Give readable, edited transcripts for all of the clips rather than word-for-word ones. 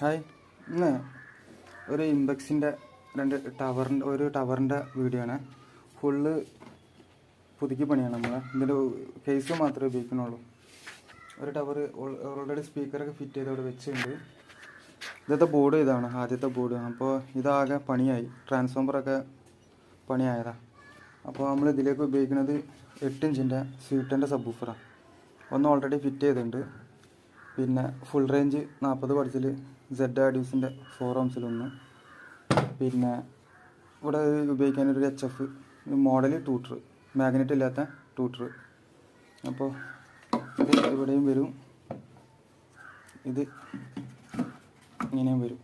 Hi, ഇന്ന് ഒരു ഇമ്പെക്സിൻ്റെ ഒരു ടവറിൻ്റെ വീഡിയോ ആണ്. ഫുള്ള് പുതുക്കി പണിയാണ്. നമ്മൾ ഇതിൻ്റെ കേസ് മാത്രമേ ഉപയോഗിക്കുന്നുള്ളൂ. ഒരു ടവർ ഓൾറെഡി സ്പീക്കറൊക്കെ ഫിറ്റ് ചെയ്ത് അവിടെ വെച്ചിട്ടുണ്ട്. ഇതത്തെ ബോർഡ് ഇതാണ് ആദ്യത്തെ ബോർഡ്. അപ്പോൾ ഇതാകെ പണിയായി, ട്രാൻസ്ഫോമറൊക്കെ പണിയായതാണ്. അപ്പോൾ നമ്മൾ ഇതിലേക്ക് ഉപയോഗിക്കുന്നത് 8 ഇഞ്ചിൻ്റെ സ്വീറ്റൻ്റെ സബ് വൂഫറാണ്. ഒന്ന് ഓൾറെഡി ഫിറ്റ് ചെയ്തിട്ടുണ്ട്. പിന്നെ ഫുൾ റേഞ്ച് 40 പൾസിൽ സെഡ് ആഡ്യൂസിൻ്റെ 4 ohms-ൽ പിന്നെ ഇവിടെ ഉപയോഗിക്കാനൊരു HF മോഡൽ ട്യൂട്ടർ, മാഗ്നറ്റ് ഇല്ലാത്ത ട്യൂട്ടർ. അപ്പോൾ ഇത് ഇവിടെയും വരും, ഇത് ഇങ്ങനെയും വരും.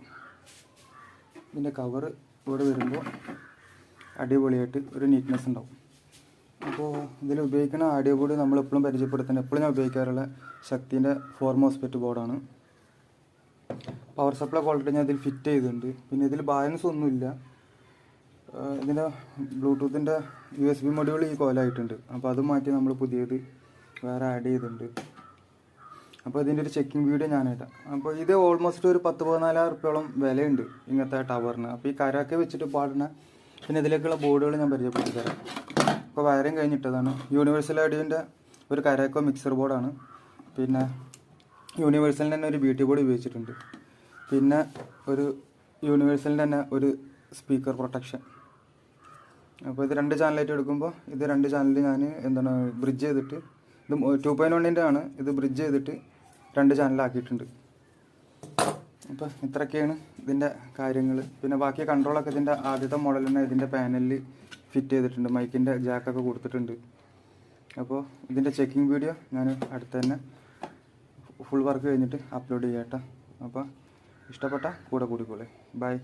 ഇതിൻ്റെ കവർ ഇവിടെ വരുമ്പോൾ അടിപൊളിയായിട്ട് ഒരു നീറ്റ്നെസ് ഉണ്ടാവും. അപ്പോൾ ഇതിൽ ഉപയോഗിക്കുന്ന ആഡിയോ ബോർഡ് നമ്മളെപ്പോഴും പരിചയപ്പെടുത്തുന്നത്, എപ്പോഴും ഞാൻ ഉപയോഗിക്കാറുള്ള ശക്തിൻ്റെ 4 MOSFET ബോർഡാണ്. പവർ സപ്ലൈ ക്വാളിറ്റി ഞാൻ ഇതിൽ ഫിറ്റ് ചെയ്തിട്ടുണ്ട്. പിന്നെ ഇതിൽ ബാലൻസ് ഒന്നുമില്ല. ഇതിൻ്റെ ബ്ലൂടൂത്തിൻ്റെ USB മൊഡ്യൂൾ ഈ കോലായിട്ടുണ്ട്. അപ്പോൾ അത് മാറ്റി നമ്മൾ പുതിയത് വേറെ ആഡ് ചെയ്തിട്ടുണ്ട്. അപ്പോൾ ഇതിൻ്റെ ഒരു ചെക്കിംഗ് വീഡിയോ ഞാനിടാം. അപ്പോൾ ഇത് ഓൾമോസ്റ്റ് ഒരു 10-14 ഉറുപ്പ്യോളം വിലയുണ്ട് ഇങ്ങനത്തെ ടവറിന്. അപ്പോൾ ഈ കരയൊക്കെ വെച്ചിട്ട് പാടുന്ന പിന്നെ ഇതിലേക്കുള്ള ബോർഡുകൾ ഞാൻ പരിചയപ്പെടുത്തി തരാം. ഇപ്പോൾ വയറിങ് കഴിഞ്ഞിട്ടതാണ്. യൂണിവേഴ്സൽ ഓഡിയോൻ്റെ ഒരു കരക്കോ മിക്സർ ബോർഡാണ്. പിന്നെ യൂണിവേഴ്സലിൻ്റെ തന്നെ ഒരു BT ബോർഡ് ഉപയോഗിച്ചിട്ടുണ്ട്. പിന്നെ ഒരു യൂണിവേഴ്സലിൻ്റെ തന്നെ ഒരു സ്പീക്കർ പ്രൊട്ടക്ഷൻ. അപ്പോൾ ഇത് 2 ചാനലായിട്ട് എടുക്കുമ്പോൾ ഇത് 2 ചാനൽ ഞാൻ ബ്രിഡ്ജ് ചെയ്തിട്ട്, ഇത് 2.1-ൻ്റെ ആണ്, ഇത് ബ്രിഡ്ജ് ചെയ്തിട്ട് 2 ചാനലാക്കിയിട്ടുണ്ട്. അപ്പോൾ ഇത്രയൊക്കെയാണ് ഇതിൻ്റെ കാര്യങ്ങൾ. പിന്നെ ബാക്കി കൺട്രോളൊക്കെ ഇതിൻ്റെ ആദ്യത്തെ മോഡൽ തന്നെ ഇതിൻ്റെ പാനലിൽ ഫിറ്റ് ചെയ്തിട്ടുണ്ട്. മൈക്കിൻ്റെ ജാക്കൊക്കെ കൊടുത്തിട്ടുണ്ട്. അപ്പോൾ ഇതിൻ്റെ ചെക്കിംഗ് വീഡിയോ ഞാൻ അടുത്ത് തന്നെ ഫുൾ വർക്ക് കഴിഞ്ഞിട്ട് അപ്ലോഡ് ചെയ്യാം കേട്ടോ. അപ്പോൾ ഇഷ്ടപ്പെട്ട കൂടെ കൂടിക്കോളെ. ബൈ.